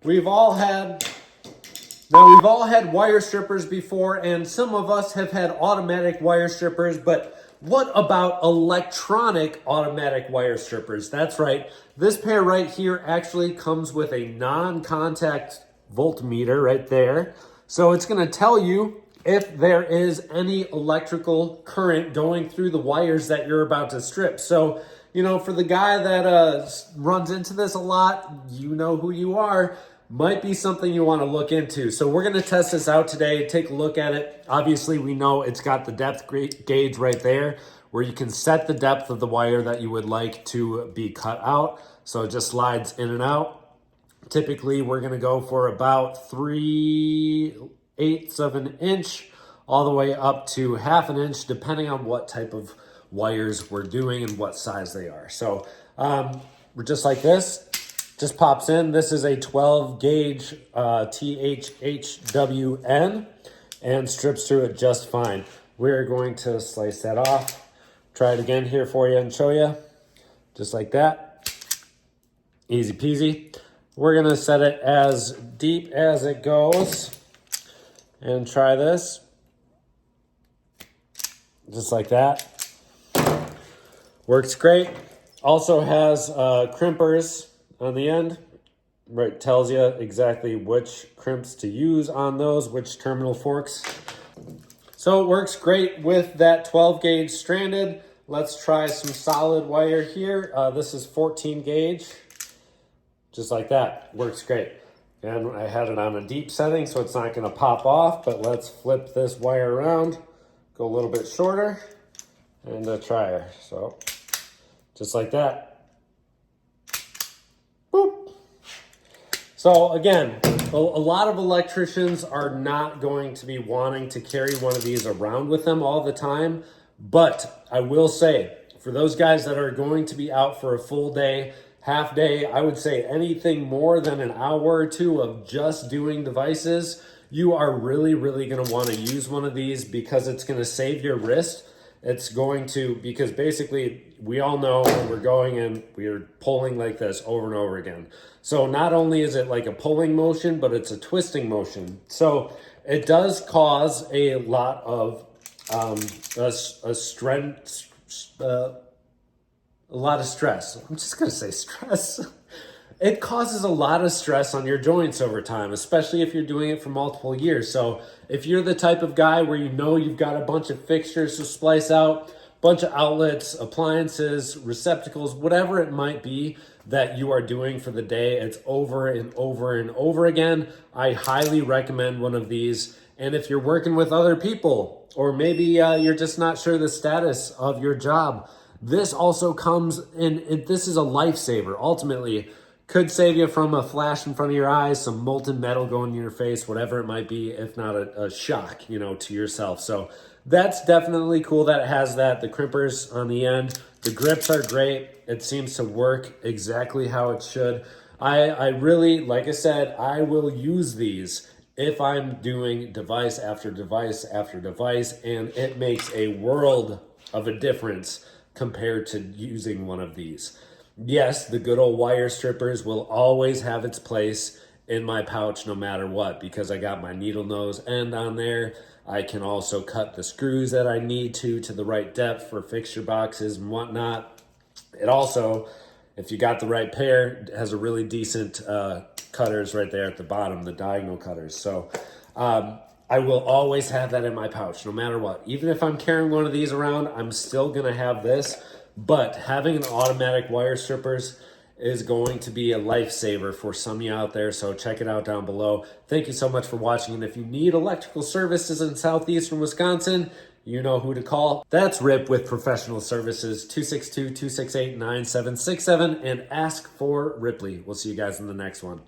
We've all had wire strippers before, and some of us have had automatic wire strippers, but what about electronic automatic wire strippers? That's right. This pair right here actually comes with a non-contact voltmeter right there. So it's going to tell you if there is any electrical current going through the wires that you're about to strip. So, you know, for the guy that runs into this a lot, you know who you are. Might be something you want to look into. So we're going to test this out today, take a look at it. Obviously, we know it's got the depth gauge right there where you can set the depth of the wire that you would like to be cut out. So it just slides in and out. Typically, we're going to go for about 3/8 of an inch all the way up to 1/2 an inch, depending on what type of wires we're doing and what size they are. So we're just like this. Just pops in. This is a 12 gauge THHWN and strips through it just fine. We're going to slice that off. Try it again here for you and show you. Just like that. Easy peasy. We're going to set it as deep as it goes and try this. Just like that. Works great. Also has crimpers on the end, right? Tells you exactly which crimps to use on those, which terminal forks. So it works great with that 12 gauge stranded. Let's try some solid wire here. This is 14 gauge, just like that. Works great. And I had it on a deep setting, so it's not gonna pop off, but let's flip this wire around, go a little bit shorter, and try her. So just like that. So again, a lot of electricians are not going to be wanting to carry one of these around with them all the time. But I will say, for those guys that are going to be out for a full day, half day, I would say anything more than an hour or two of just doing devices, you are really, really going to want to use one of these because it's going to save your wrist. It's going to, because basically we all know when we're going and we're pulling like this over and over again. So not only is it like a pulling motion, but it's a twisting motion. So it does cause a lot of a lot of stress. I'm just gonna say stress. It causes a lot of stress on your joints over time, especially if you're doing it for multiple years. So if you're the type of guy where you know you've got a bunch of fixtures to splice out, bunch of outlets, appliances, receptacles, whatever it might be that you are doing for the day, it's over and over and over again, I highly recommend one of these. And if you're working with other people, or maybe you're just not sure the status of your job, this also comes in, this is a lifesaver. Ultimately, could save you from a flash in front of your eyes, some molten metal going in your face, whatever it might be, if not a shock, you know, to yourself. So that's definitely cool that it has that. The crimpers on the end, the grips are great. It seems to work exactly how it should. I really, like I said, I will use these if I'm doing device after device after device, and it makes a world of a difference compared to using one of these. Yes, the good old wire strippers will always have its place in my pouch no matter what, because I got my needle nose end on there. I can also cut the screws that I need to the right depth for fixture boxes and whatnot. It also, if you got the right pair, has a really decent cutters right there at the bottom, the diagonal cutters. So I will always have that in my pouch no matter what. Even if I'm carrying one of these around, I'm still gonna have this. But having an automatic wire strippers is going to be a lifesaver for some of you out there. So check it out down below. Thank you so much for watching. And if you need electrical services in southeastern Wisconsin, you know who to call. That's Rip with Professional Services, 262-268-9767, and ask for Ripley. We'll see you guys in the next one.